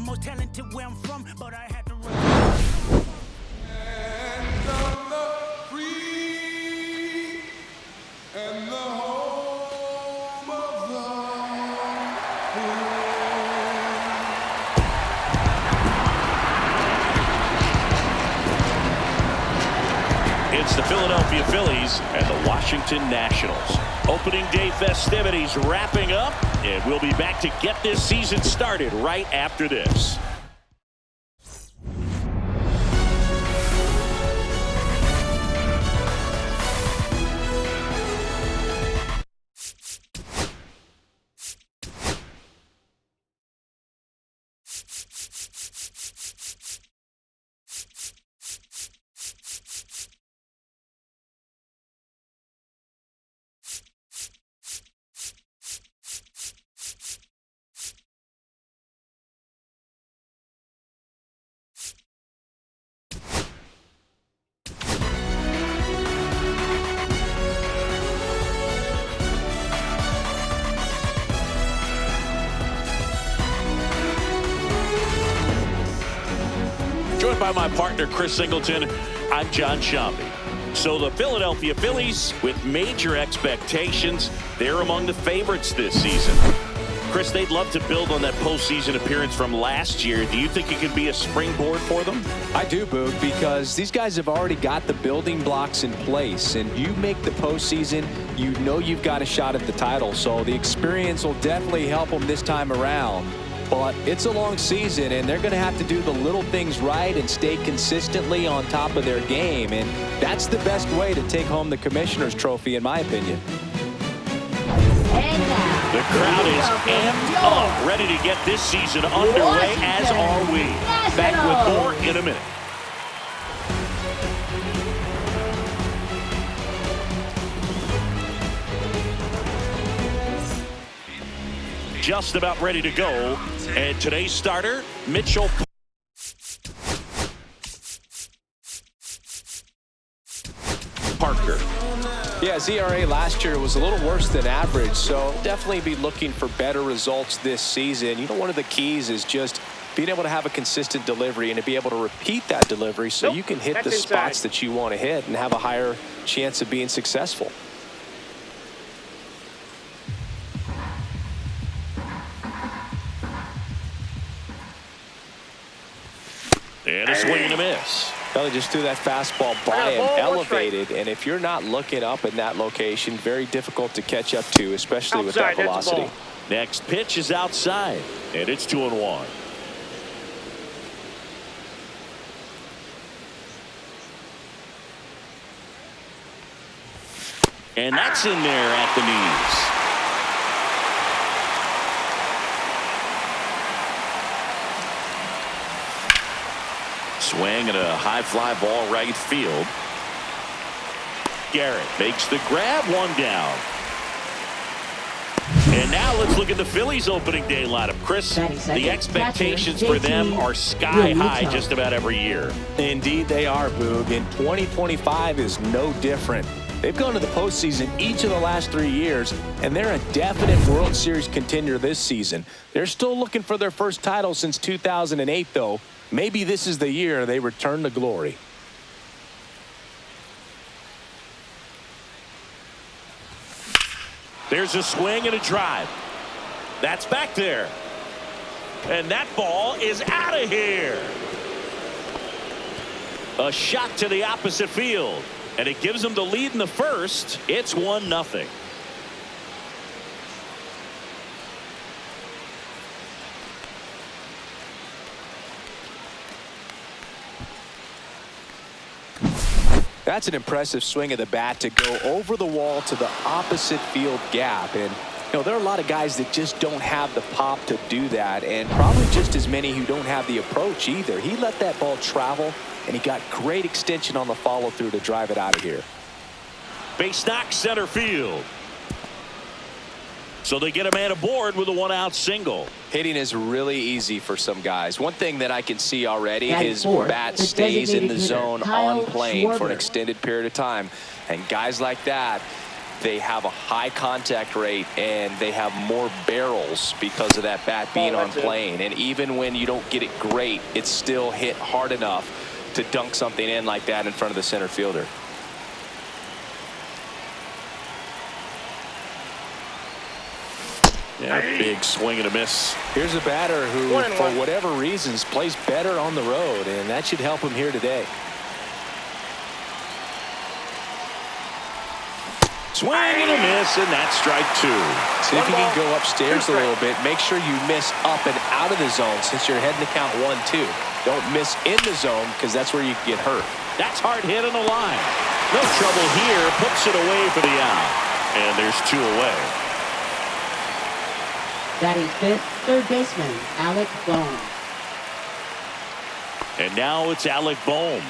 most talented where I'm from, but I had to run. And I'm the free and the home of the free. It's the Philadelphia Phillies and the Washington Nationals. Opening day festivities wrapping up, and we'll be back to get this season started right after this. Joined by my partner, Chris Singleton, I'm John Shambi. So the Philadelphia Phillies, with major expectations, they're among the favorites this season. Chris, they'd love to build on that postseason appearance from last year. Do you think it could be a springboard for them? I do, Boog, because these guys have already got the building blocks in place, and you make the postseason, you know you've got a shot at the title. So the experience will definitely help them this time around. But it's a long season, and they're going to have to do the little things right and stay consistently on top of their game. And that's the best way to take home the Commissioner's Trophy, in my opinion. The crowd is amped up, ready to get this season underway, as are we. Back with more in a minute. Just about ready to go. And today's starter, Mitchell Parker. Yeah, his ERA last year was a little worse than average, so definitely be looking for better results this season. You know, one of the keys is just being able to have a consistent delivery and to be able to repeat that delivery so you can hit the spots that you want to hit and have a higher chance of being successful. And a swing and a miss. Well, they just threw that fastball by him, elevated, and if you're not looking up in that location, very difficult to catch up to, especially with that velocity. Next pitch is outside, and it's 2-1. And that's in there at the knees. Swing and a high fly ball right field. Garrett makes the grab, one down. And now let's look at the Phillies opening day lineup. Chris, the expectations for them are sky high just about every year. Indeed they are, Boog, and 2025 is no different. They've gone to the postseason each of the last 3 years, and they're a definite World Series contender this season. They're still looking for their first title since 2008, though. Maybe this is the year they return to glory. There's a swing and a drive. That's back there. And that ball is out of here. A shot to the opposite field. And it gives them the lead in the first. It's 1-0. That's an impressive swing of the bat to go over the wall to the opposite field gap. And, you know, there are a lot of guys that just don't have the pop to do that, and probably just as many who don't have the approach either. He let that ball travel, and he got great extension on the follow-through to drive it out of here. Base knock center field. So they get a man aboard with a one-out single. Hitting is really easy for some guys. One thing that I can see already, his bat stays in the zone on plane for an extended period of time. And guys like that, they have a high contact rate, and they have more barrels because of that bat being on plane. And even when you don't get it great, it's still hit hard enough to dunk something in like that in front of the center fielder. Yeah, big swing and a miss. Here's a batter who, for whatever reasons, plays better on the road, and that should help him here today. Swing and a miss, and that's strike 2. See if you can go upstairs a little bit. Make sure you miss up and out of the zone since you're heading to count 1-2. Don't miss in the zone because that's where you get hurt. That's hard hit on the line. No trouble here. Puts it away for the out. And there's 2 away. Batting fifth, third baseman, Alec Bohm. And now it's Alec Bohm.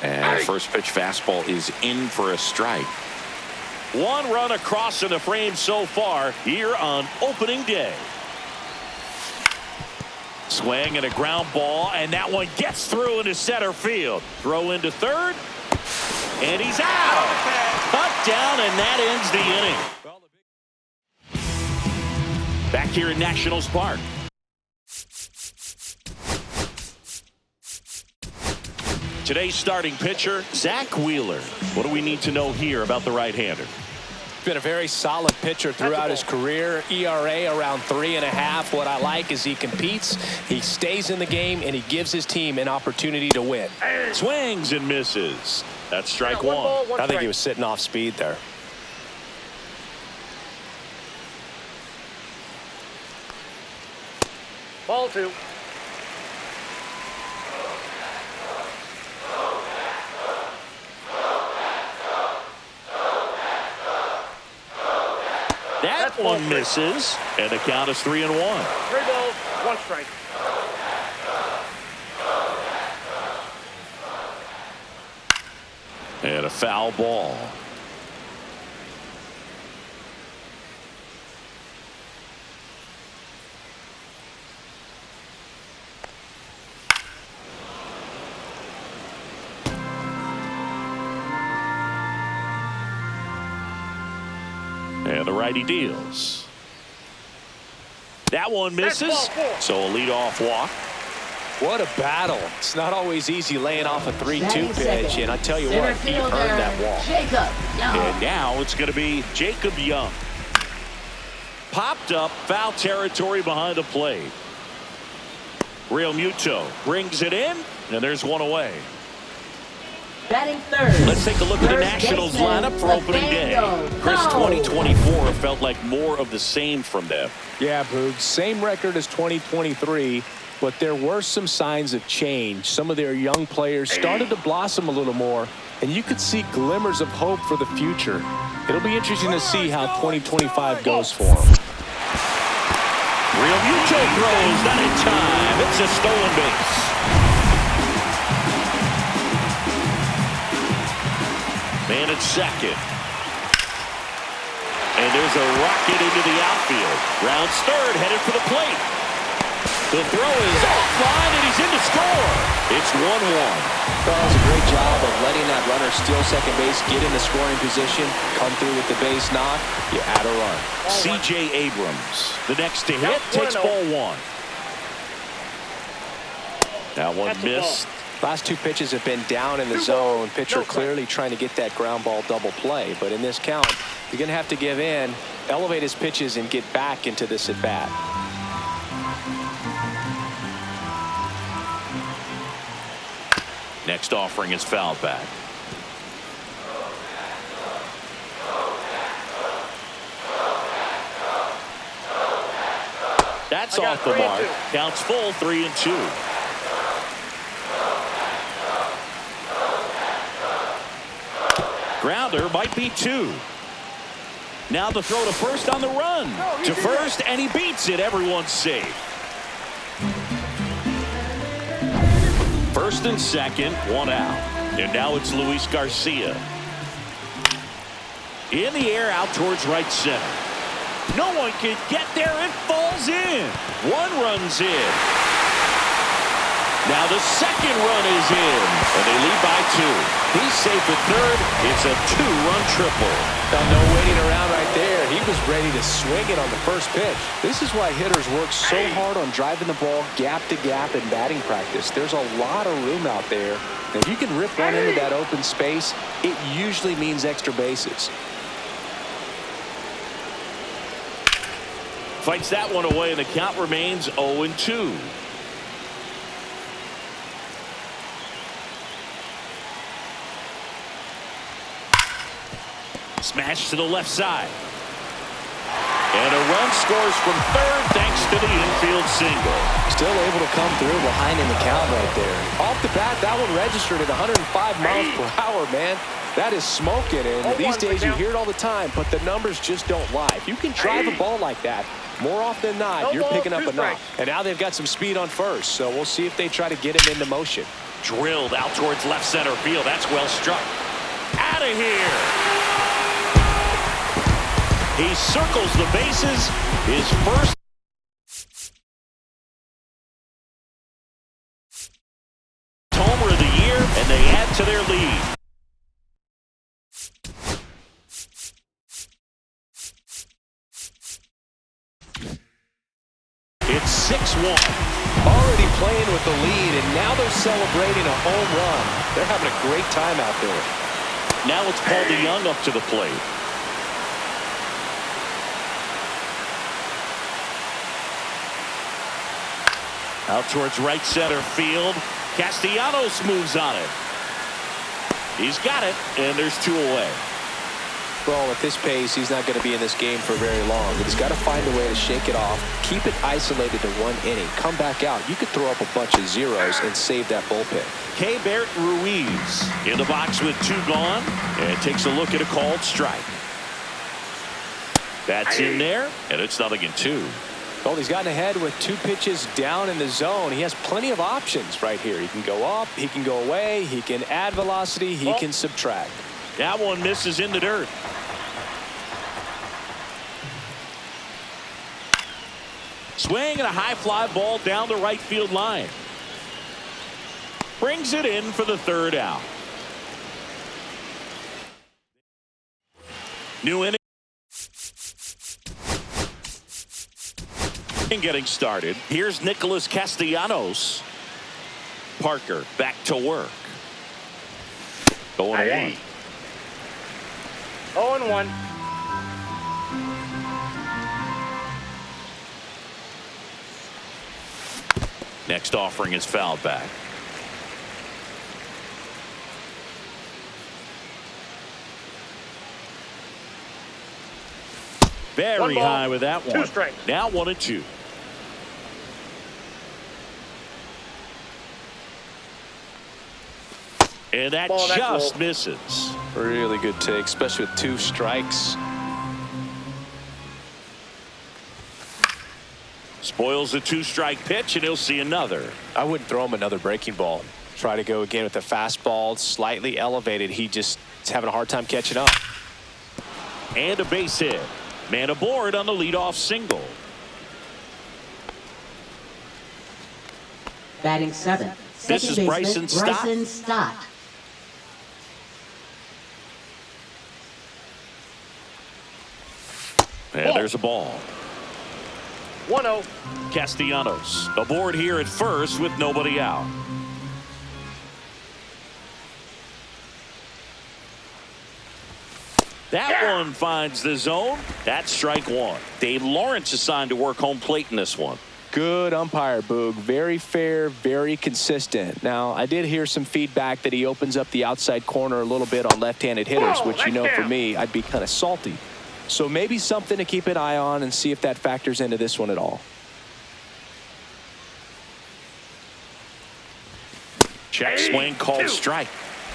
And first pitch fastball is in for a strike. 1 run across in the frame so far here on opening day. Swing and a ground ball, and that one gets through into center field. Throw into third, and he's out. Cut down, and that ends the inning. Back here in Nationals Park. Today's starting pitcher, Zach Wheeler. What do we need to know here about the right-hander? Been a very solid pitcher throughout his career. ERA around 3.5. What I like is he competes, he stays in the game, and he gives his team an opportunity to win. Swings and misses. That's strike 1. I think he was sitting off speed there. Ball 2. That one misses, and the count is 3-1. 3 balls, 1 strike. And a foul ball. And the righty deals. That one misses, so a leadoff walk. What a battle. It's not always easy laying off a 3-2 pitch, and I tell you what, he earned that walk. And now it's going to be Jacob Young. Popped up, foul territory behind the plate. Real Muto brings it in, and there's 1 away. Batting third. Let's take a look at the Nationals lineup for opening day. Chris, 2024 felt like more of the same from them. Yeah, Boog, same record as 2023, but there were some signs of change. Some of their young players started to blossom a little more, and you could see glimmers of hope for the future. It'll be interesting to see how 2025 goes for them. Real Muto throws, not in time. It's a stolen base. Man at second. And there's a rocket into the outfield. Rounds third, headed for the plate. The throw is offline, and he's in to score. It's 1-1. That was a great job of letting that runner steal second base, get in the scoring position, come through with the base knock. You add a run. C.J. Abrams, the next to hit, takes ball 1. That one missed. Last 2 pitches have been down in the zone. Pitcher clearly trying to get that ground ball double play. But in this count, you're going to have to give in, elevate his pitches, and get back into this at bat. Next offering is fouled back. That's off the mark. Counts full, 3-2. Grounder might be 2. Now the throw to first on the run. To first, and he beats it. Everyone's safe. First and second, 1 out. And now it's Luis Garcia. In the air, out towards right center. No one can get there. It falls in. One run's in. Now the second run is in, and they lead by 2. He's safe at third. It's a 2-run triple. No waiting around right there. He was ready to swing it on the first pitch. This is why hitters work so hard on driving the ball gap to gap in batting practice. There's a lot of room out there. And if you can rip one into that open space, it usually means extra bases. Fights that one away, and the count remains 0-2. Smash to the left side. And a run scores from third thanks to the infield single. Still able to come through behind in the count right there. Off the bat, that one registered at 105 miles per hour, man. That is smoking, and these days you hear it all the time, but the numbers just don't lie. If you can drive a ball like that, more often than not, you're picking up a knock. And now they've got some speed on first, so we'll see if they try to get him into motion. Drilled out towards left center field. That's well struck. Out of here. He circles the bases. His first homer of the year, and they add to their lead. It's 6-1. Already playing with the lead, and now they're celebrating a home run. They're having a great time out there. Now it's Paul DeYoung up to the plate. Out towards right center field. Castellanos moves on it. He's got it, and there's 2 away. Well, at this pace, he's not going to be in this game for very long. He's got to find a way to shake it off, keep it isolated to 1 inning, come back out. You could throw up a bunch of zeros and save that bullpen. Keibert Ruiz in the box with 2 gone, and takes a look at a called strike. That's in there, and it's 0-2. Well, he's gotten ahead with 2 pitches down in the zone. He has plenty of options right here. He can go up, he can go away, he can add velocity, he can subtract. That one misses in the dirt. Swing and a high fly ball down the right field line. Brings it in for the 3rd out. New inning. Getting started. Here's Nicholas Castellanos. Parker back to work. Going 1. 0-1. Next offering is fouled back. Very high with that 2 one. strikes. Now 1-2. And that just misses. Really good take, especially with 2 strikes. Spoils the 2-strike pitch, and he'll see another. I wouldn't throw him another breaking ball. Try to go again with the fastball, slightly elevated. He just is having a hard time catching up. And a base hit. Man aboard on the leadoff single. Batting 7th. This is Bryson Stott. And there's a ball. 1-0. Castellanos aboard here at first with nobody out. That one finds the zone. That's strike 1. Dave Lawrence assigned to work home plate in this one. Good umpire, Boog. Very fair, very consistent. Now, I did hear some feedback that he opens up the outside corner a little bit on left-handed hitters, which, you know, for me, I'd be kind of salty. So maybe something to keep an eye on and see if that factors into this one at all. Check swing called strike.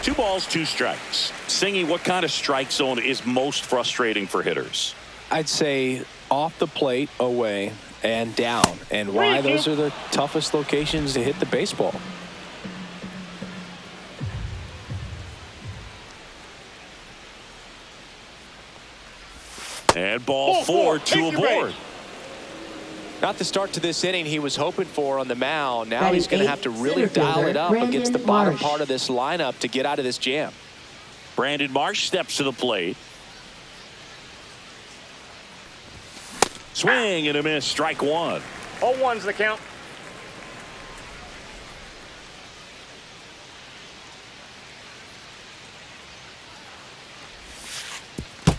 2 balls, 2 strikes. Singy, what kind of strike zone is most frustrating for hitters? I'd say off the plate, away, and down. And why? Those are the toughest locations to hit the baseball. And ball four, two aboard. Not the start to this inning he was hoping for on the mound. Now Batting he's going to eighth, have to really center dial fielder, it up Brandon against the bottom Marsh. part of this lineup to get out of this jam. Brandon Marsh steps to the plate. Swing and a miss, strike one. 0-1's the count.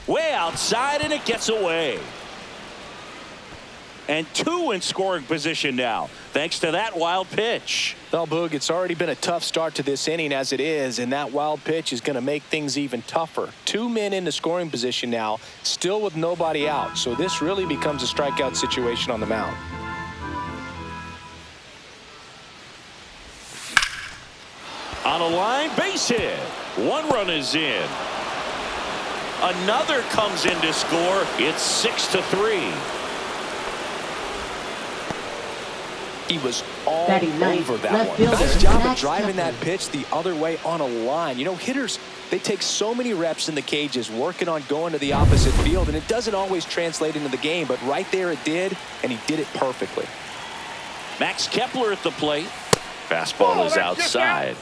Way outside, and it gets away. And two in scoring position now, thanks to that wild pitch. Well, Boog, it's already been a tough start to this inning as it is, and that wild pitch is going to make things even tougher. Two men in the scoring position now, still with nobody out, so this really becomes a strikeout situation on the mound. On a line, base hit. One run is in. Another comes in to score. It's 6-3. He was all Batting ninth, over that left one. fielder, Nice job of Max driving Kepler. that pitch the other way on a line. You know, hitters, they take so many reps in the cages working on going to the opposite field, and it doesn't always translate into the game, but right there it did, and he did it perfectly. Max Kepler at the plate. Fastball is that's just out. outside.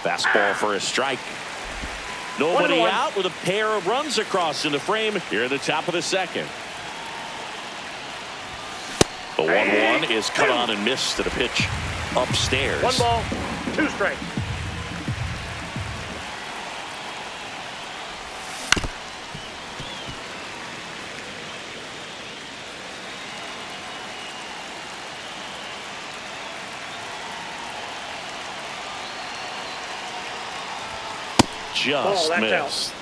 Fastball for a strike. Nobody 1-1. out with a pair of runs across in the frame here at the top of the second. The 1-1 is cut on and missed at a pitch upstairs. 1 ball, 2 strikes. Just that's missed.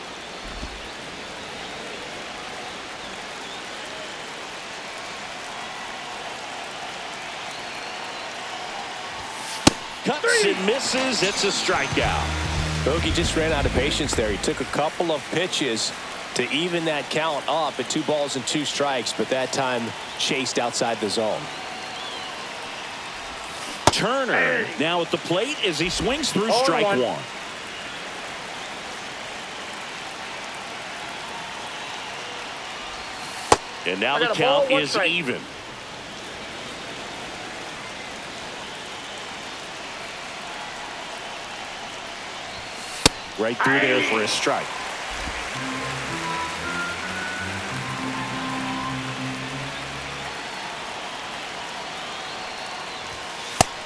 Cuts and misses. It's a strikeout. Bogey just ran out of patience there. He took a couple of pitches to even that count up at 2 balls and 2 strikes, but that time chased outside the zone. Turner now at the plate as he swings through strike 0-1. one. And now I the got a ball, count 1 is strike. even. Right through there for a strike.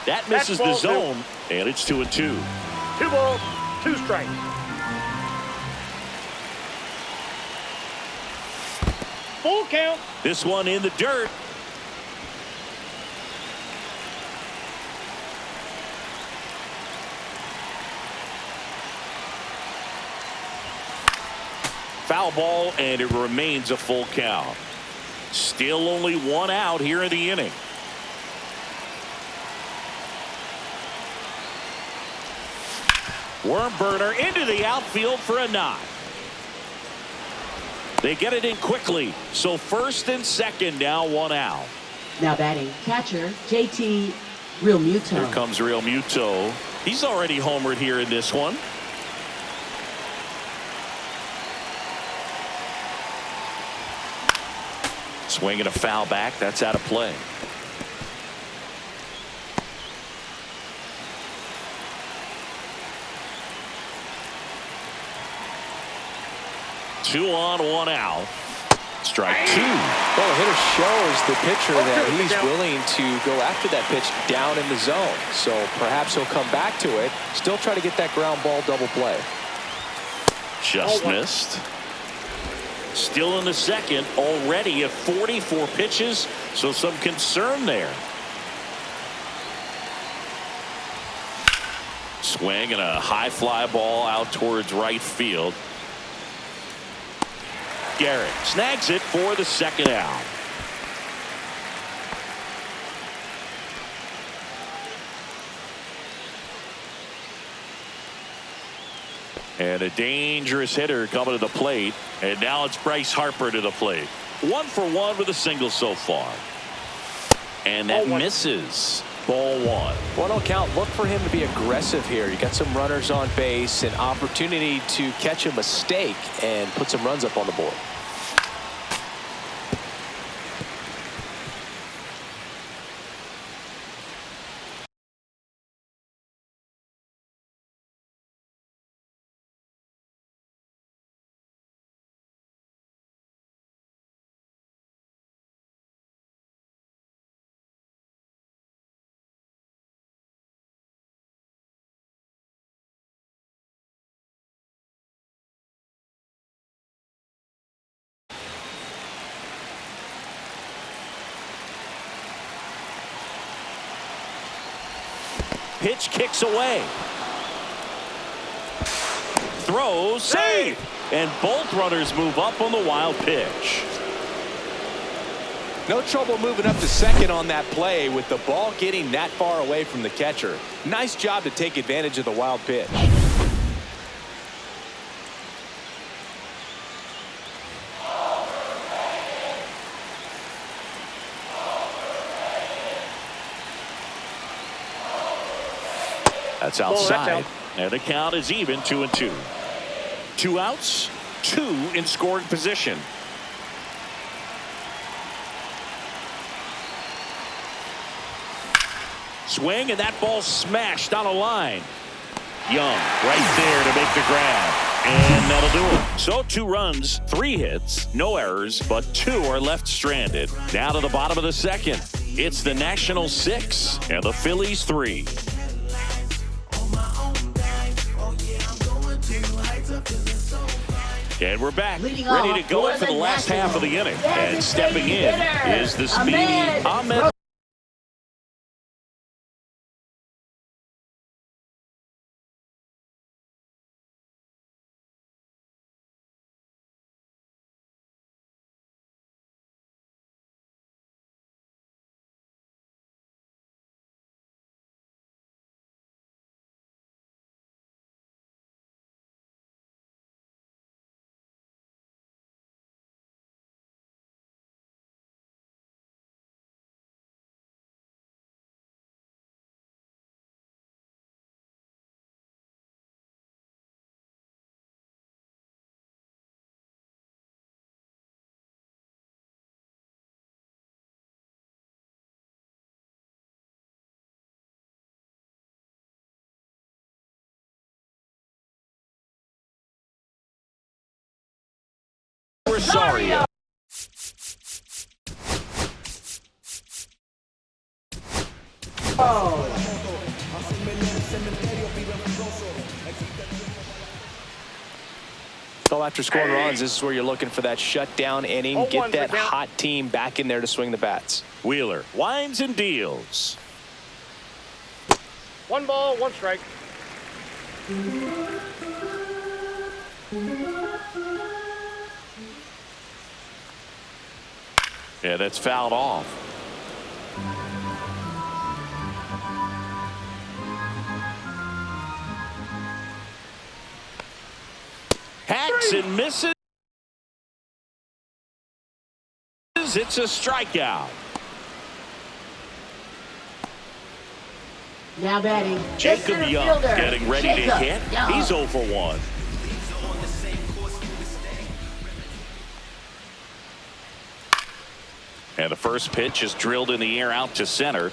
That misses the ball zone, and it's 2-2. 2 balls, 2 strikes. Full count. This one in the dirt. Foul ball, and it remains a full count. Still only 1 out here in the inning. Worm burner into the outfield for a knock. They get it in quickly, so first and second now 1 out. Now batting catcher JT Realmuto. Here comes Real Muto. He's already homered here in this one. Swinging a foul back. That's out of play. Two on, 1 out. Strike 2. Well, the hitter shows the pitcher that he's willing to go after that pitch down in the zone. So perhaps he'll come back to it, still try to get that ground ball double play. Just missed. Still in the second, already at 44 pitches, so some concern there. Swing and a high fly ball out towards right field. Garrett snags it for the second out. And a dangerous hitter coming to the plate. And now it's Bryce Harper to the plate. 1 for 1 with a single so far. And that misses. Ball 1. Well, don't count. Look for him to be aggressive here. You got some runners on base, an opportunity to catch a mistake and put some runs up on the board. Pitch kicks away. Throws, save. And both runners move up on the wild pitch. No trouble moving up to second on that play with the ball getting that far away from the catcher. Nice job to take advantage of the wild pitch. That's outside. And the count is even 2-2. 2 outs, 2 in scoring position. Swing, and that ball smashed on a line. Young right there to make the grab. And that'll do it. So 2 runs, 3 hits, no errors, but 2 are left stranded. Now to the bottom of the second. It's the Nationals 6 and the Phillies 3. And we're back, ready to go for the last half of the inning. And stepping in is the speedy Ahmed. Rosario. So after scoring runs, this is where you're looking for that shutdown inning. Get that hot team back in there to swing the bats. Wheeler winds and deals. 1 ball, 1 strike. Yeah, that's fouled off. Hacks and misses. It's a strikeout. Now batting, Jacob center Young fielder, getting ready to Jacob hit. Young. He's 0 for 1. And the first pitch is drilled in the air out to center.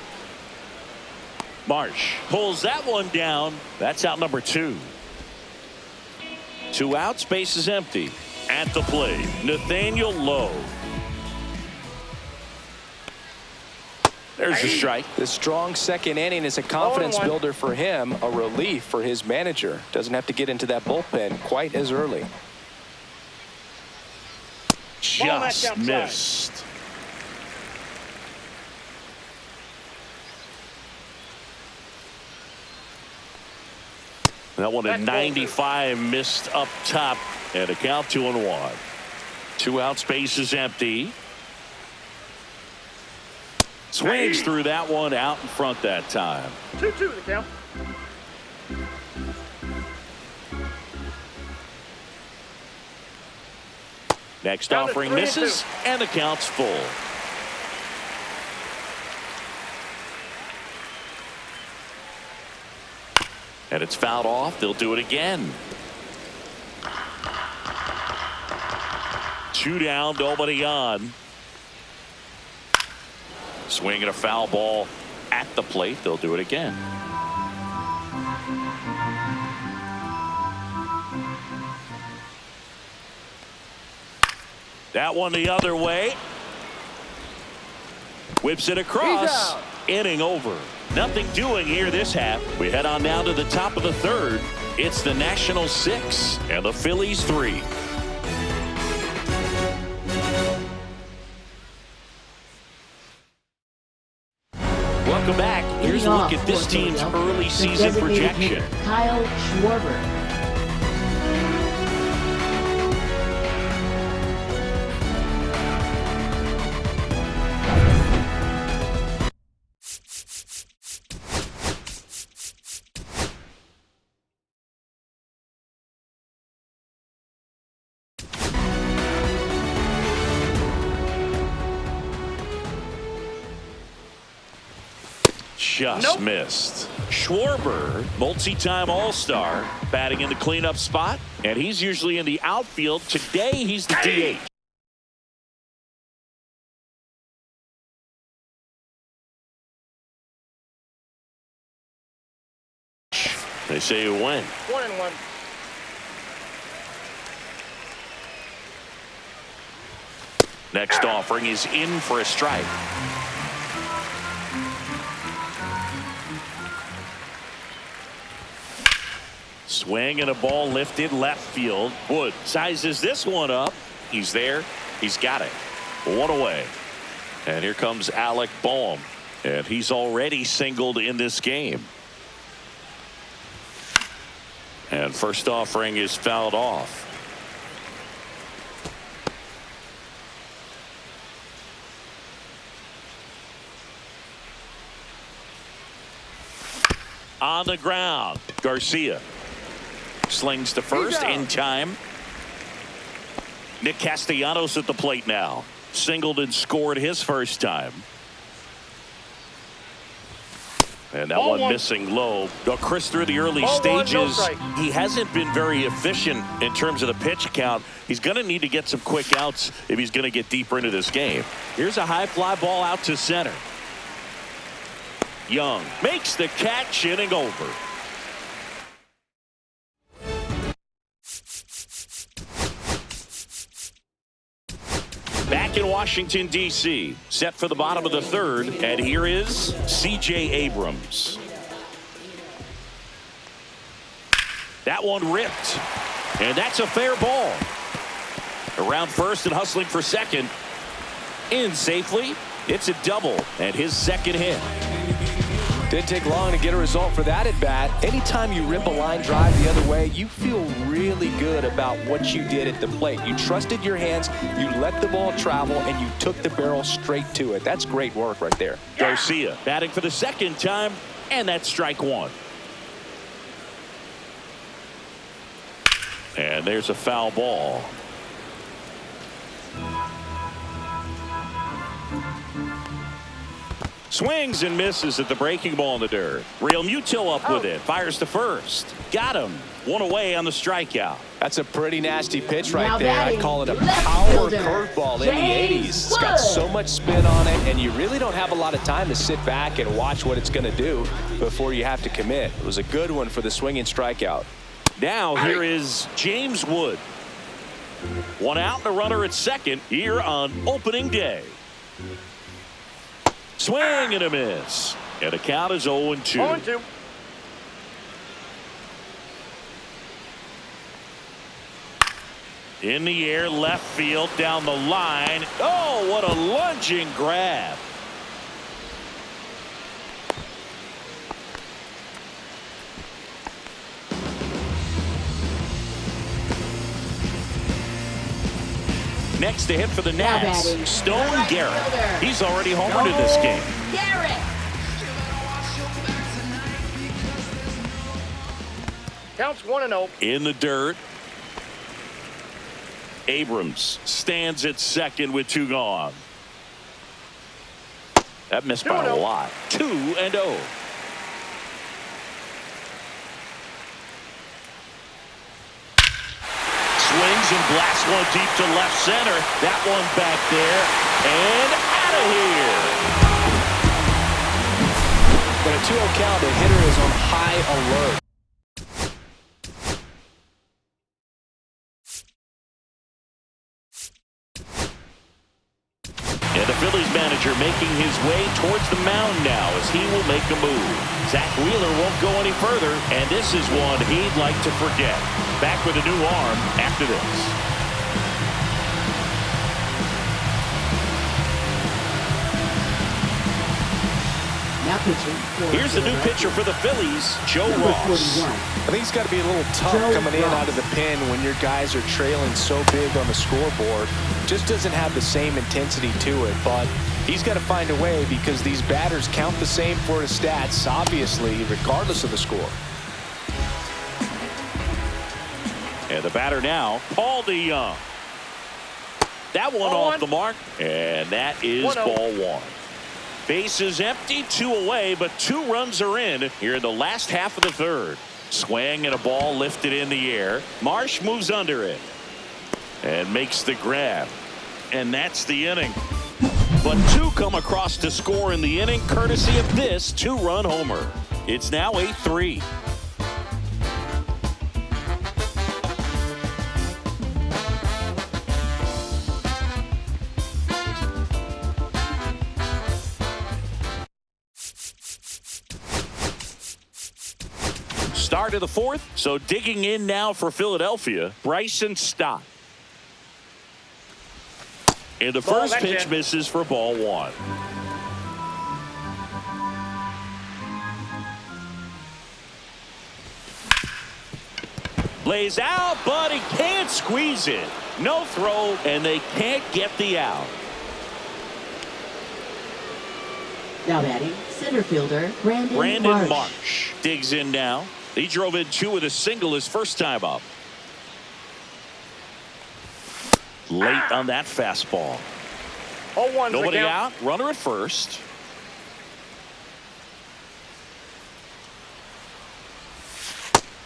Marsh pulls that one down. That's out number 2. 2 outs, base is empty. At the plate, Nathaniel Lowe. There's the strike. The strong second inning is a confidence builder for him, a relief for his manager. Doesn't have to get into that bullpen quite as early. Just missed. That one at 95 missed up top, and a count 2-1. 2 outs, base is empty. Swings through that one out in front that time. 2-2 the count. Next Down to offering 3-2. misses, and the count's full. And it's fouled off. They'll do it again. 2 down, nobody on. Swinging a foul ball at the plate. They'll do it again. That one the other way. Whips it across. Inning over. Nothing doing here this half. We head on down to the top of the third. It's the Nationals 6 and the Phillies 3. Welcome back. Here's a look at this team's early season projection. Kyle Schwarber. Just missed. Schwarber, multi-time All-Star, batting in the cleanup spot, and he's usually in the outfield. Today, he's the DH. They say you win. 1-1. Next offering is in for a strike. Swing and a ball lifted left field. Wood sizes this one up. He's there. He's got it. 1 away. And here comes Alec Boehm. And he's already singled in this game. And first offering is fouled off. On the ground, Garcia slings to first in time. Nick Castellanos at the plate now. Singled and scored his first time. And that one missing low. Chris, through the early stages, he hasn't been very efficient in terms of the pitch count. He's going to need to get some quick outs if he's going to get deeper into this game. Here's a high fly ball out to center. Young makes the catch, inning over. Back in Washington, D.C., set for the bottom of the third, and here is C.J. Abrams. That one ripped, and that's a fair ball. Around first and hustling for second. In safely. It's a double, and his second hit. Didn't take long to get a result for that at bat. Anytime you rip a line drive the other way, you feel really good about what you did at the plate. You trusted your hands, you let the ball travel, and you took the barrel straight to it. That's great work right there. Garcia batting for the second time, and that's strike one. And there's a foul ball. Swings and misses at the breaking ball in the dirt. Real Muto up with it. Fires to first. Got him. 1 away on the strikeout. That's a pretty nasty pitch right Now there. I batting, call it a left power fielder, curveball in the James 80s. It's got Wood. so much spin on it, and you really don't have a lot of time to sit back and watch what it's going to do before you have to commit. It was a good one for the swinging strikeout. Now here is James Wood. 1 out and a runner at second here on opening day. Swing and a miss. And the count is 0-2. 0-2. In the air, left field, down the line. Oh, what a lunging grab. Next to hit for the Nats, batting, Stone right Garrett. fielder, He's already homered in this game. Garrett. Counts 1-0. In the dirt. Abrams stands at second with 2 gone. That missed by a lot. 2-0. Swings and blasts one deep to left center. That one back there and out of here. But a 2-0 count, the hitter is on high alert. And the Phillies manager making his way towards the mound now as he will make a move. Zach Wheeler won't go any further, and this is one he'd like to forget. Back with a new arm after this. Now pitching for Here's the new pitcher for the Phillies, Joe number Ross. 41. I think it's got to be a little tough Joe coming in Ross. out of the pen when your guys are trailing so big on the scoreboard. Just doesn't have the same intensity to it, but he's got to find a way because these batters count the same for his stats, obviously, regardless of the score. And the batter now, Paul DeYoung. That one Ball off one. the mark, and that is 1-0. ball 1. Bases empty, 2 away, but 2 runs are in here in the last half of the third. Swing and a ball lifted in the air. Marsh moves under it and makes the grab. And that's the inning. But 2 come across to score in the inning, courtesy of this 2-run homer. It's now 8-3. Start of the 4th, so digging in now for Philadelphia, Bryson Stott. And the first that's pitch in. misses for ball 1. Lays out, but he can't squeeze it. No throw, and they can't get the out. Now batting, center fielder Brandon Marsh. Marsh digs in now. He drove in 2 with a single his first time up. Late on that fastball. 0-1's the Nobody count. out. Runner at first.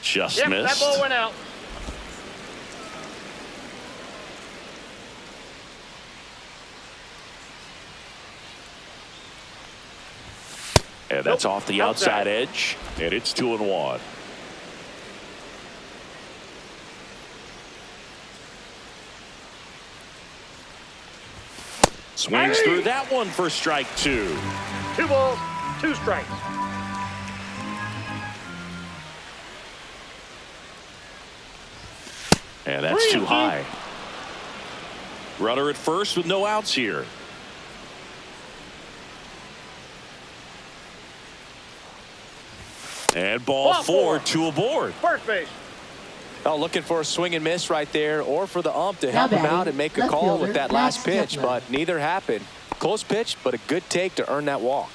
Just Yep, missed. that ball went out. And that's Nope. off the Outside. outside edge. And it's 2-1. Swings Hey! through that one for strike 2. 2 balls, 2 strikes. And that's too high. Runner at first with no outs here. And ball Ball 4, four. 2 aboard. First base. Oh, looking for a swing and miss right there, or for the ump to Now help him batting, out and make a left call fielder, with that Max last pitch, Kepler. but neither happened. Close pitch, but a good take to earn that walk.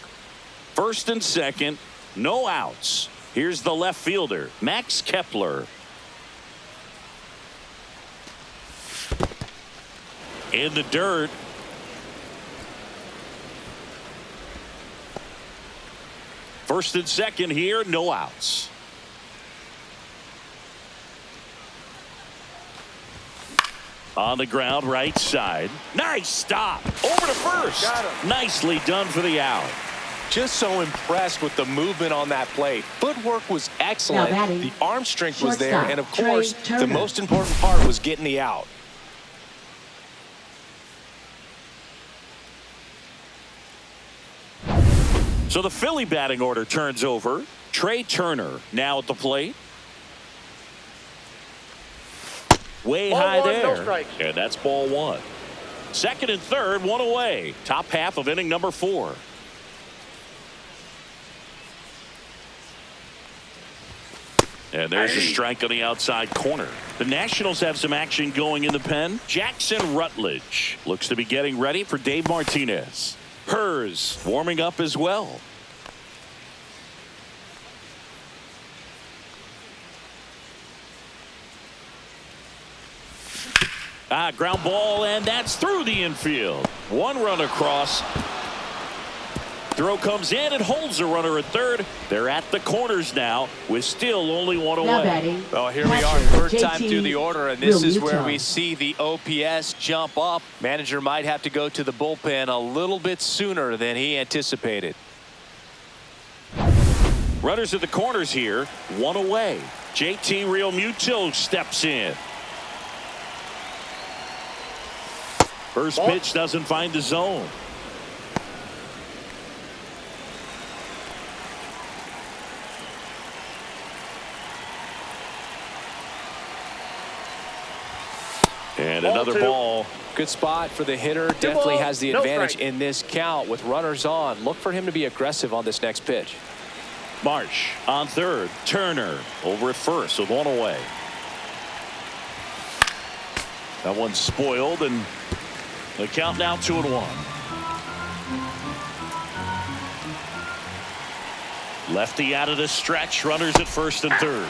First and second, no outs. Here's the left fielder, Max Kepler. In the dirt. First and second here, no outs. On the ground, right side. Nice stop. Over to first. Got him. Nicely done for the out. Just so impressed with the movement on that play. Footwork was excellent. Now batting, The arm strength was there. shortstop, And, of Trey course, the Turner. most important part was getting the out. So the Philly batting order turns over. Trey Turner now at the plate. Way Ball high 1, there. no strikes. And that's ball 1. Second and third, 1 away. Top half of inning number 4. And there's a strike on the outside corner. The Nationals have some action going in the pen. Jackson Rutledge looks to be getting ready for Dave Martinez. Hers warming up as well. Ground ball, and that's through the infield. One run across. Throw comes in and holds the runner at third. They're at the corners now with still only one Now away. batting. Well, here we are, third time through the order, and this is where we see the OPS jump up. Manager might have to go to the bullpen a little bit sooner than he anticipated. Runners at the corners here, one away. JT Realmuto steps in. First pitch doesn't find the zone. And another ball. Good spot for the hitter. Definitely has the No advantage strike. in this count with runners on. Look for him to be aggressive on this next pitch. Marsh on third. Turner over at first with one away. That one's spoiled, and the count now 2-1. Lefty out of the stretch. Runners at first and third.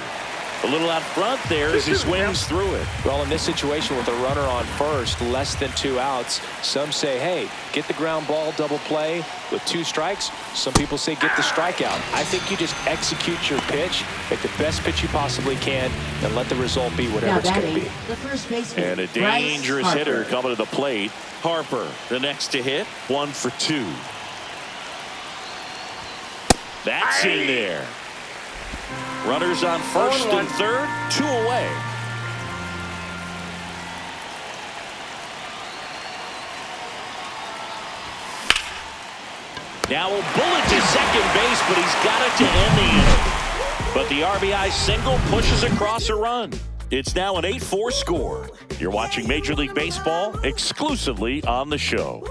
A little out front there as he swings through it. Well, in this situation with a runner on first, less than 2 outs, some say, hey, get the ground ball double play with 2 strikes. Some people say get the strikeout. I think you just execute your pitch, make the best pitch you possibly can, and let the result be whatever it's going to be. The first baseman. And a dangerous hitter coming to the plate. Harper, the next to hit, 1 for 2. That's in there. Runners on first and third, 2 away. Now a bullet to second base, but he's got it to end the inning. But the RBI single pushes across a run. It's now an 8-4 score. You're watching Major League Baseball exclusively on the show.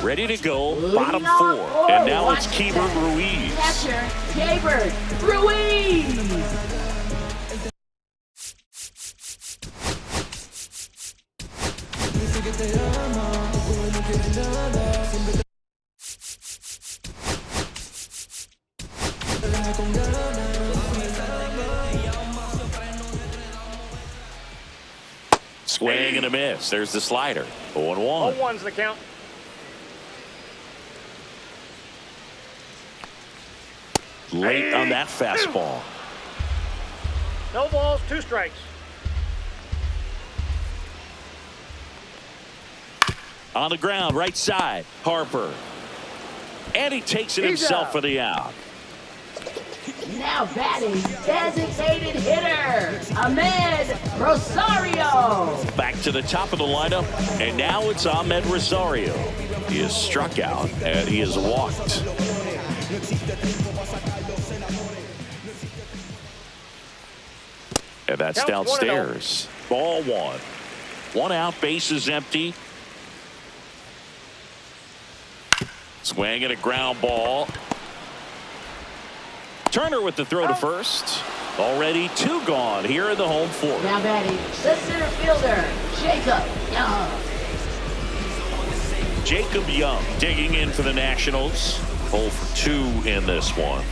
Ready to go, bottom 4. And now it's Keibert Ruiz. Catcher, Keibert Ruiz. Swing and a miss. There's the slider. 0-1. 0-1's the count. Late on that fastball. No balls, 2 strikes. On the ground, right side, Harper. And he takes it himself for the out. Now batting, designated hitter, Ahmed Rosario. Back to the top of the lineup, and now it's Ahmed Rosario. He is struck out, and he is walked. And that's downstairs. Ball 1. 1 out, base is empty. Swing and a ground ball. Turner with the throw to first. Already 2 gone here in the home 4th. Now batting, the center fielder, Jacob Young. Jacob Young digging in for the Nationals. 0 for 2 in this one.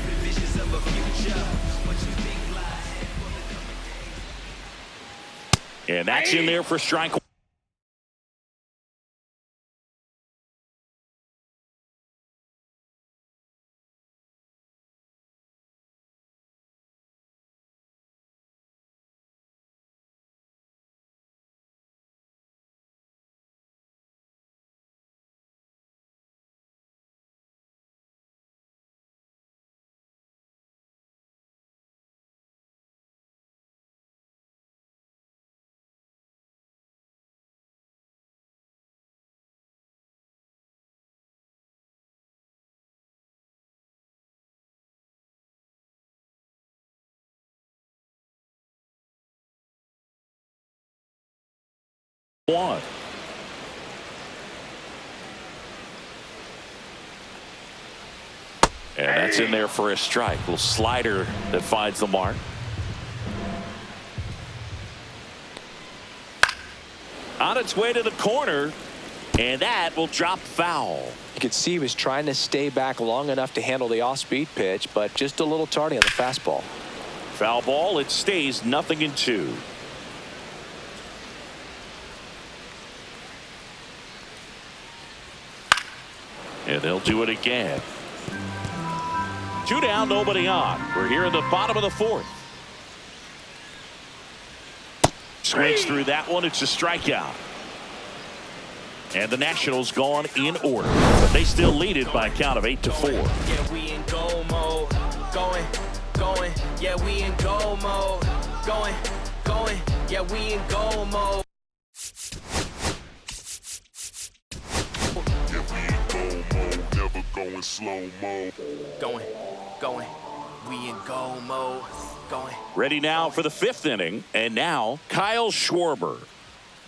And that's in there for strike 1. One. And that's in there for a strike. Little slider that finds the mark. On its way to the corner, and that will drop foul. You could see he was trying to stay back long enough to handle the off-speed pitch, but just a little tardy on the fastball. Foul ball. It stays 0-2. And they'll do it again. 2 down, nobody on. We're here in the bottom of the 4th. Swings through that one. It's a strikeout. And the Nationals gone in order, but they still lead it by a count of 8-4. Yeah, we in goal mode. Going. Yeah, we in goal mode. Going. Yeah, we in goal mode. Yeah, we in goal mode, never going slow mo. Going. We in goal mode. Going. Ready now for the 5th inning, and now Kyle Schwarber.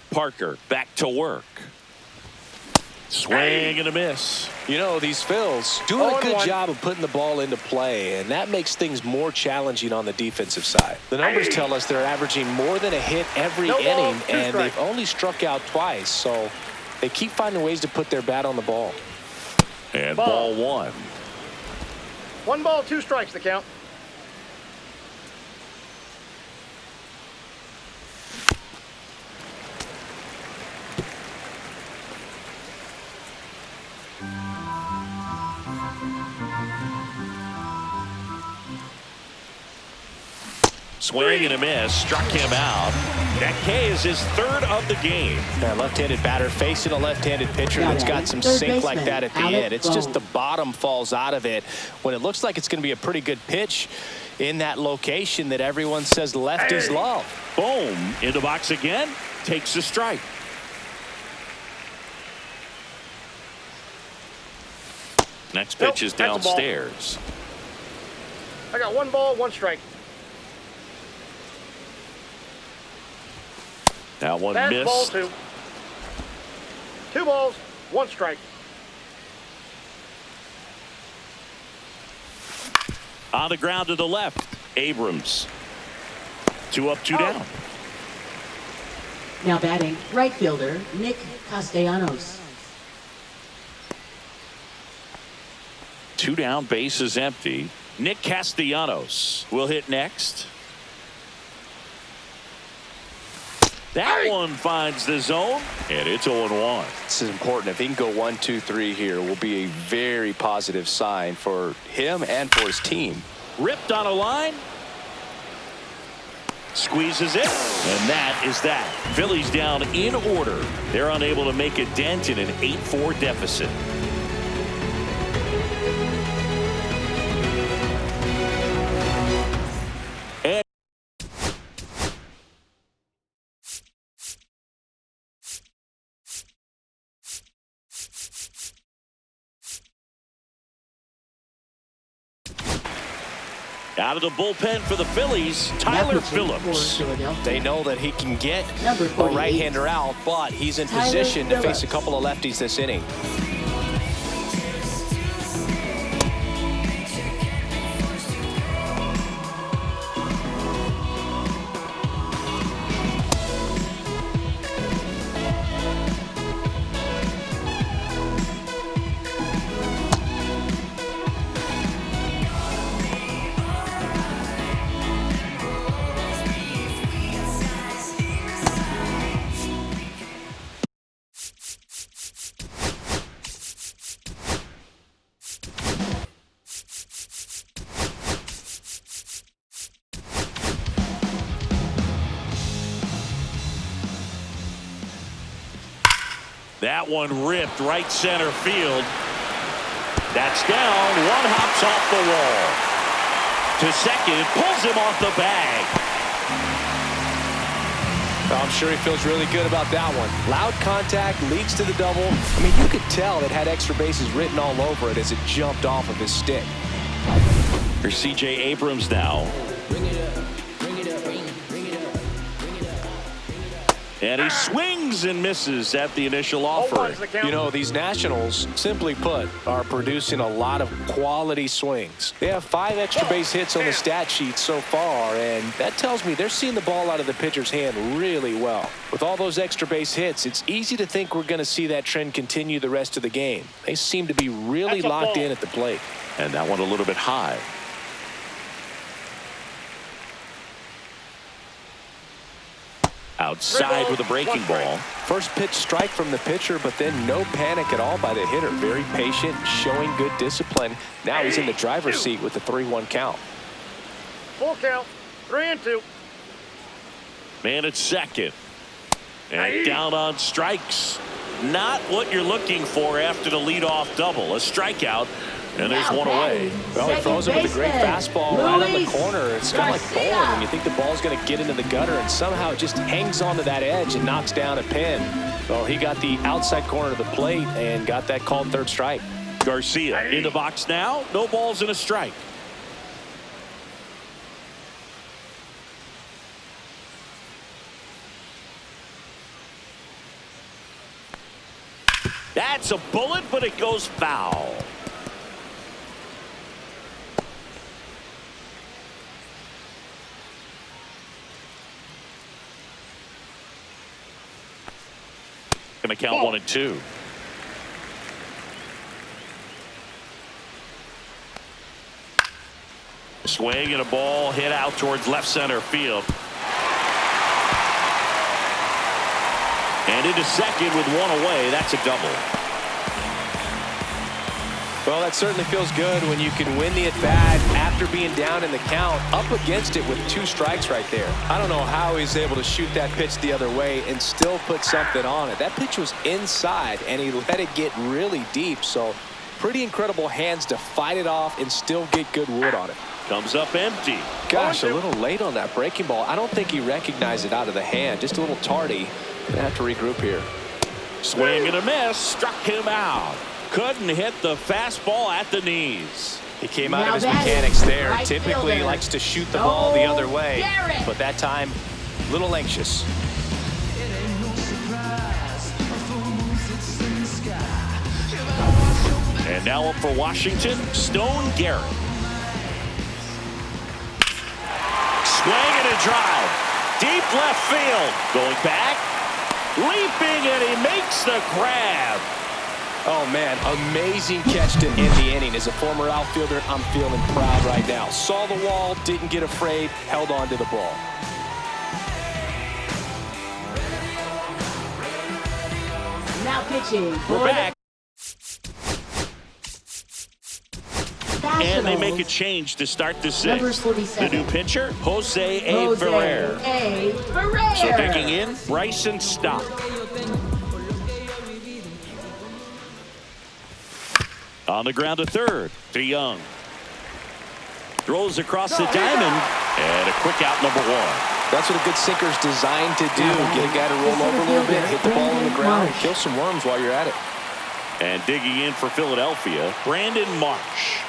Parker back to work. Swing and a miss. You know, these Phils doing a good job of putting the ball into play, and that makes things more challenging on the defensive side. The numbers tell us they're averaging more than a hit every inning, and they've only struck out twice, so they keep finding ways to put their bat on the ball. And ball 1. 1 ball, 2 strikes, the count. Swing and a miss. Struck him out. That K is his 3rd of the game. That left-handed batter facing a left-handed pitcher that's got some sink like that at the end. It's just the bottom falls out of it when it looks like it's going to be a pretty good pitch in that location that everyone says lefties love. Boom. In the box again. Takes a strike. Next pitch is downstairs. I got 1 ball, 1 strike. That one That's missed. ball 2. 2 balls, 1 strike. On the ground to the left. Abrams. 2 up, 2 down. Now batting, right fielder, Nick Castellanos. 2 down, base is empty. Nick Castellanos will hit next. That one finds the zone, and it's 0-1. This is important. If he can go 1, 2, 3 here, will be a very positive sign for him and for his team. Ripped on a line. Squeezes it, and that is that. Phillies down in order. They're unable to make a dent in an 8-4 deficit. And out of the bullpen for the Phillies, Tyler Phillips. They know that he can get Number a 48. right-hander out, but he's in Tyler position to face a Phillips. couple of lefties this inning. That one ripped right center field. That's down. One hops off the wall. To second, it pulls him off the bag. I'm sure he feels really good about that one. Loud contact leads to the double. I mean, you could tell it had extra bases written all over it as it jumped off of his stick. Here's C.J. Abrams now. And he swings and misses at the initial offering. You know, these Nationals, simply put, are producing a lot of quality swings. They have 5 extra base hits on the stat sheet so far, and that tells me they're seeing the ball out of the pitcher's hand really well. With all those extra base hits, it's easy to think we're going to see that trend continue the rest of the game. They seem to be really locked in at the plate. And that one a little bit high. Outside with a breaking ball. First pitch strike from the pitcher, but then no panic at all by the hitter. Very patient, showing good discipline. Now he's in the driver's seat with the 3-1 count. Full count. 3-2. Man at second. And down on strikes. Not what you're looking for after the leadoff double. A strikeout. And there's one away. Well, he throws it with a great fastball right on the corner. It's kind of like bowling when you think the ball's going to get into the gutter, and somehow it just hangs onto that edge and knocks down a pin. Well, he got the outside corner of the plate and got that called third strike. Garcia in the box now. No balls and a strike. That's a bullet, but it goes foul. Going to count 1-2. Swing and a ball hit out towards left center field. And into second with one away. That's a double. Well, that certainly feels good when you can win the at-bat after being down in the count, up against it with 2 strikes right there. I don't know how he's able to shoot that pitch the other way and still put something on it. That pitch was inside, and he let it get really deep. So pretty incredible hands to fight it off and still get good wood on it. Comes up empty. Gosh, a little late on that breaking ball. I don't think he recognized it out of the hand. Just a little tardy. Gonna have to regroup here. Swing and a miss. Struck him out. Couldn't hit the fastball at the knees. He came out of his mechanics there. Typically he likes to shoot the ball the other way, but that time a little anxious. And now up for Washington, Stone Garrett. Swing and a drive. Deep left field. Going back. Leaping, and he makes the grab. Oh, man, amazing catch to end the inning. As a former outfielder, I'm feeling proud right now. Saw the wall, didn't get afraid, held on to the ball. Now pitching. We're back. And they make a change to start the 6th. The new pitcher, Jose A. Ferrer. So digging in, Bryson Stott. On the ground to third, to Young. Throws across the diamond, and a quick out, number 1. That's what a good sinker's designed to do. Get a guy to roll over a little bit, hit the ball on the ground, and kill some worms while you're at it. And digging in for Philadelphia, Brandon Marsh.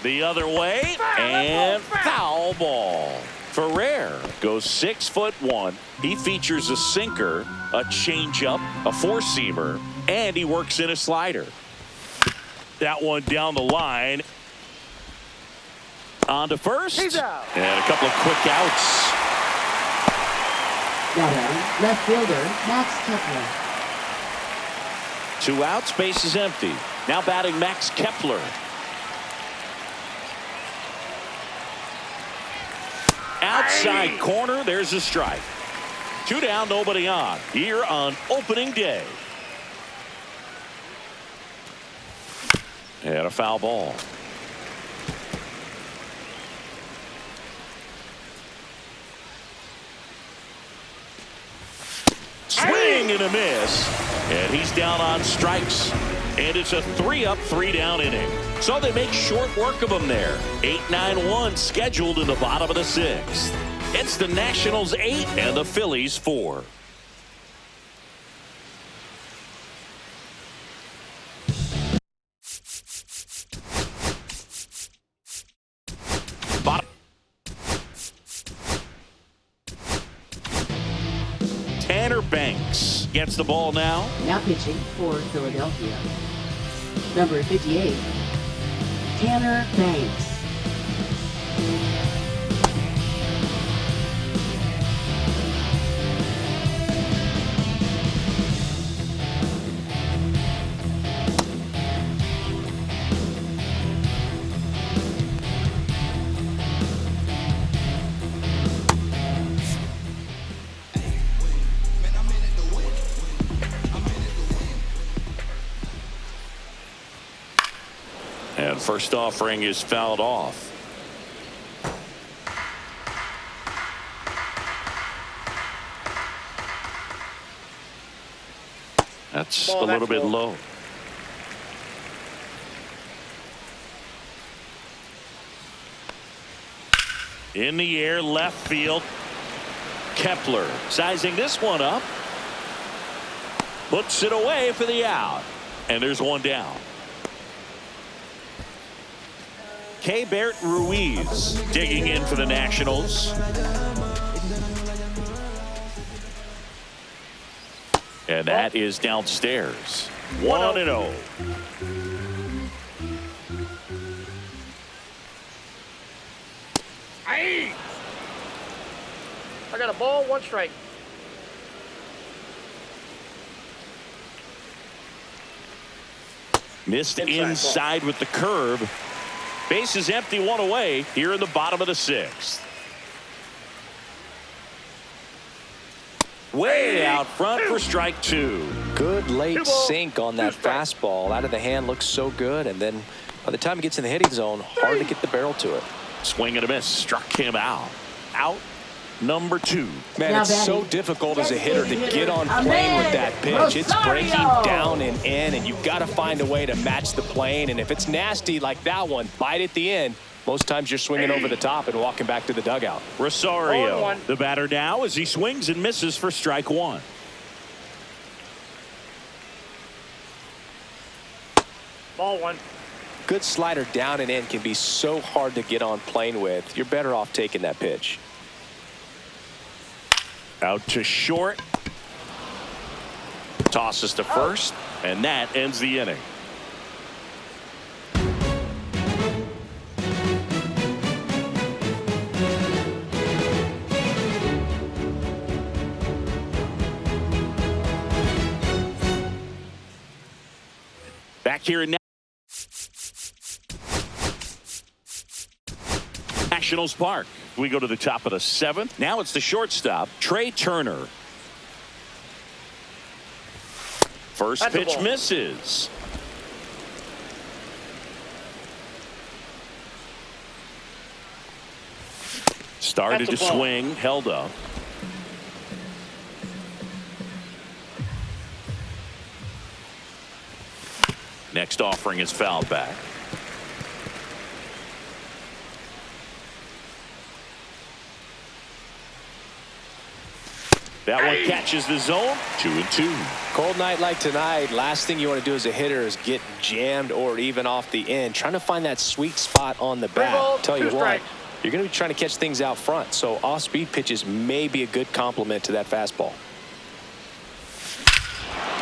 The other way, and foul ball. Ferrer goes 6'1". He features a sinker, a changeup, a four-seamer, and he works in a slider. That one down the line. On to first. He's out. And a couple of quick outs. Now left fielder, Max Kepler. 2 outs, base is empty. Now batting Max Kepler. Outside corner, there's a strike. 2 down, nobody on. Here on opening day. And a foul ball. Swing and a miss. And he's down on strikes. And it's a 3-up, 3-down inning. So they make short work of him there. 8-9-1 scheduled in the bottom of the 6th. It's the Nationals 8 and the Phillies 4. Tanner Banks gets the ball now. Now pitching for Philadelphia. Number 58, Tanner Banks. First offering is fouled off. That's a little bit low. In the air, left field. Kepler sizing this one up. Puts it away for the out. And there's one down. Keibert Ruiz digging in for the Nationals. And that is downstairs. 1-0. I got a ball, 1 strike. Missed inside with the curve. Base is empty, 1 away here in the bottom of the 6th. Way out front for strike 2. Good late sink on that fastball. Out of the hand, looks so good. And then by the time it gets in the hitting zone, hard to get the barrel to it. Swing and a miss. Struck him out. Out number 2. Man, it's so difficult as a hitter to get on plane with that pitch. It's breaking down and in, and you've got to find a way to match the plane. And if it's nasty like that one, bite at the end. Most times you're swinging over the top and walking back to the dugout. Rosario, the batter now as he swings and misses for strike 1. Ball 1. Good slider down and in can be so hard to get on plane with. You're better off taking that pitch. Out to short. Tosses to first, and that ends the inning. Back here in Nationals Park. We go to the top of the 7th. Now it's the shortstop, Trey Turner. First pitch misses. Started to swing, held up. Next offering is fouled back. That one catches the zone. 2-2. Cold night like tonight, last thing you want to do as a hitter is get jammed or even off the end. Trying to find that sweet spot on the bat. Tell you what, you're going to be trying to catch things out front. So off-speed pitches may be a good complement to that fastball.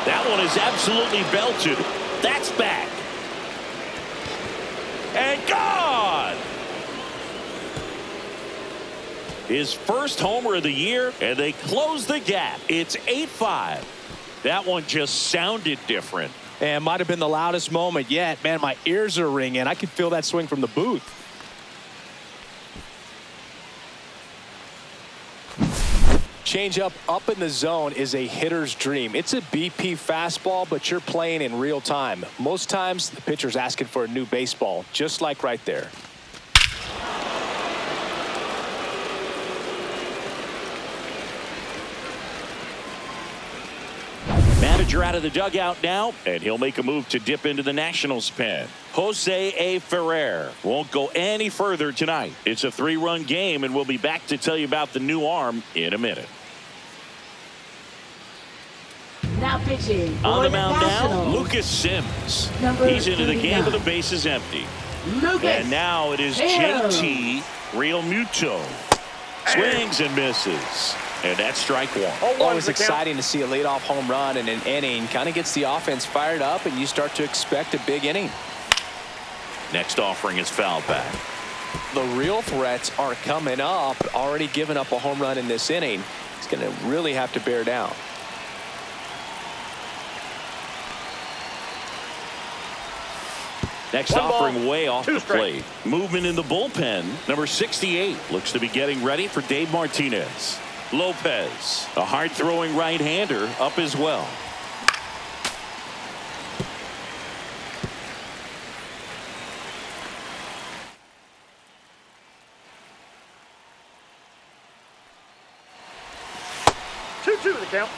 That one is absolutely belted. That's back. And gone. His first homer of the year, and they close the gap. It's 8-5. That one just sounded different. And might have been the loudest moment yet. Man, my ears are ringing. I could feel that swing from the booth. Changeup up in the zone is a hitter's dream. It's a BP fastball, but you're playing in real time. Most times, the pitcher's asking for a new baseball, just like right there. Manager out of the dugout now, and he'll make a move to dip into the Nationals pen. Jose A. Ferrer won't go any further tonight. It's a 3-run game, and we'll be back to tell you about the new arm in a minute. Now pitching on the mound Nationals. now, Lucas Sims. Number He's into the game 39. with the bases empty. Lucas And now it is JT Realmuto. Swings and misses. And that's strike 1. Always exciting to see a leadoff home run in an inning. Kind of gets the offense fired up, and you start to expect a big inning. Next offering is fouled back. The real threats are coming up. Already given up a home run in this inning. He's going to really have to bear down. Next offering way off the plate. Movement in the bullpen. Number 68 looks to be getting ready for Dave Martinez. Lopez, a hard-throwing right-hander, up as well. 2-2 the count.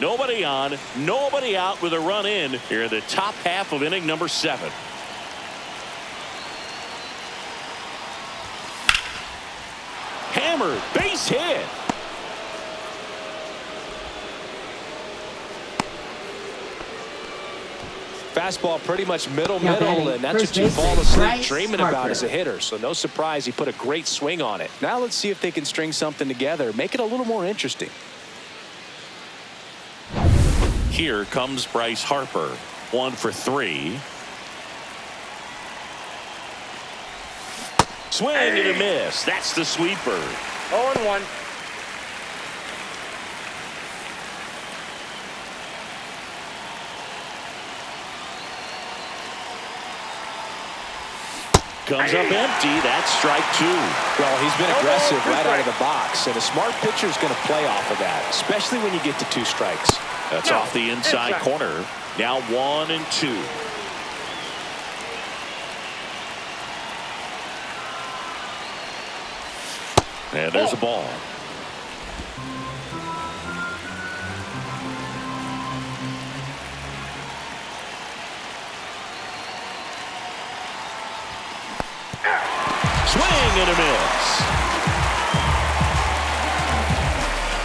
Nobody on, nobody out with a run in here in the top half of inning number 7. Hammered, base hit. Fastball pretty much middle, and that's First what you baseman, fall asleep Bryce dreaming Harper. about as a hitter. So no surprise he put a great swing on it. Now let's see if they can string something together, make it a little more interesting. Here comes Bryce Harper. 1 for 3. Swing and a miss. That's the sweeper. 0-1. Comes up empty. That's strike 2. Well, he's been aggressive right out of the box, and a smart pitcher is going to play off of that, especially when you get to 2 strikes. That's off the inside corner. Now 1-2. And there's a ball. Swing and a miss.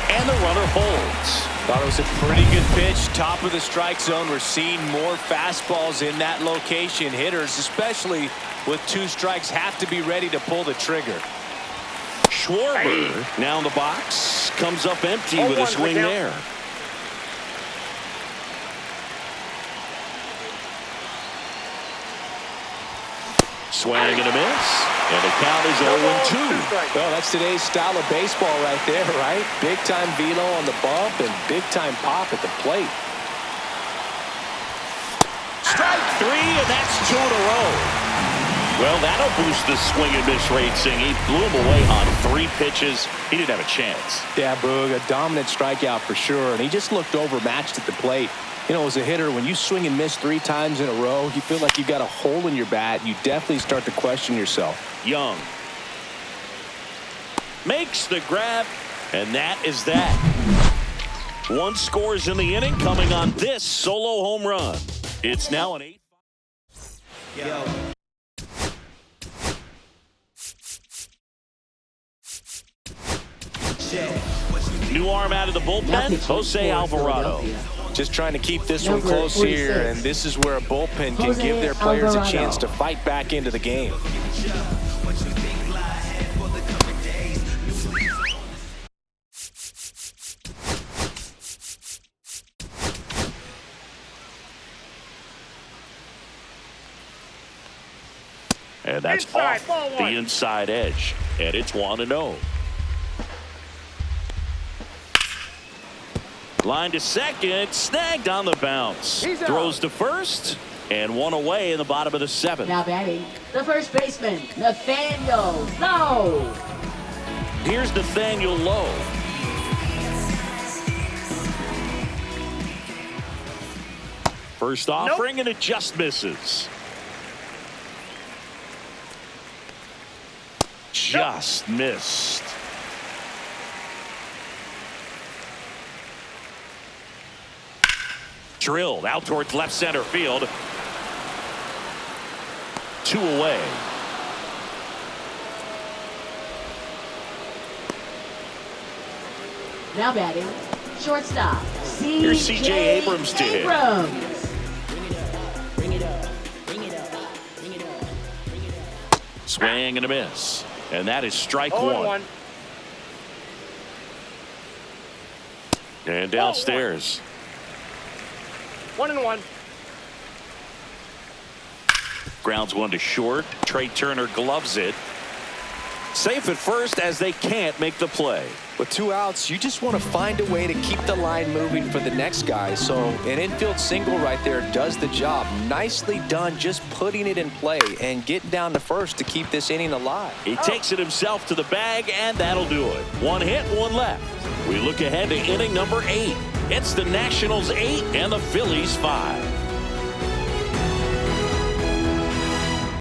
And the runner holds. Thought it was a pretty good pitch. Top of the strike zone. We're seeing more fastballs in that location. Hitters, especially with 2 strikes, have to be ready to pull the trigger. Schwarber now in the box. Comes up empty with a swing there. Swing and a miss. And the count is 0-2. Well, that's today's style of baseball right there, right? Big-time velo on the bump and big-time pop at the plate. Strike 3, and that's 2 in a row. Well, that'll boost the swing and miss rate, Sing. He blew him away on 3 pitches. He didn't have a chance. Yeah, Boog, a dominant strikeout for sure, and he just looked overmatched at the plate. You know, as a hitter, when you swing and miss 3 times in a row, you feel like you've got a hole in your bat. You definitely start to question yourself. Young makes the grab, and that is that. 1 scores in the inning coming on this solo home run. It's now an 8. Yo. New arm out of the bullpen, Jose Alvarado. Just trying to keep this one Number close 46. here, and this is where a bullpen can Jose give their players Alvarado. a chance to fight back into the game. And that's Inside, off ball the 1. inside edge. And it's 1-0. Line to second, snagged on the bounce. He's out. Throws to first, and 1 away in the bottom of the 7th. Now batting, the first baseman, Nathaniel Lowe. Here's Nathaniel Lowe. First offering, and it just misses. Just missed. Drilled out towards left center field. 2 away. Now batting, shortstop, Here's C.J. Abrams to hit. Swing and a miss. And that is strike 1. And downstairs. 1-1. Grounds 1 to short. Trey Turner gloves it. Safe at first as they can't make the play. With 2 outs, you just want to find a way to keep the line moving for the next guy. So an infield single right there does the job. Nicely done, just putting it in play and getting down to first to keep this inning alive. He takes it himself to the bag, and that'll do it. 1 hit, 1 left. We look ahead to inning number 8. It's the Nationals 8 and the Phillies 5.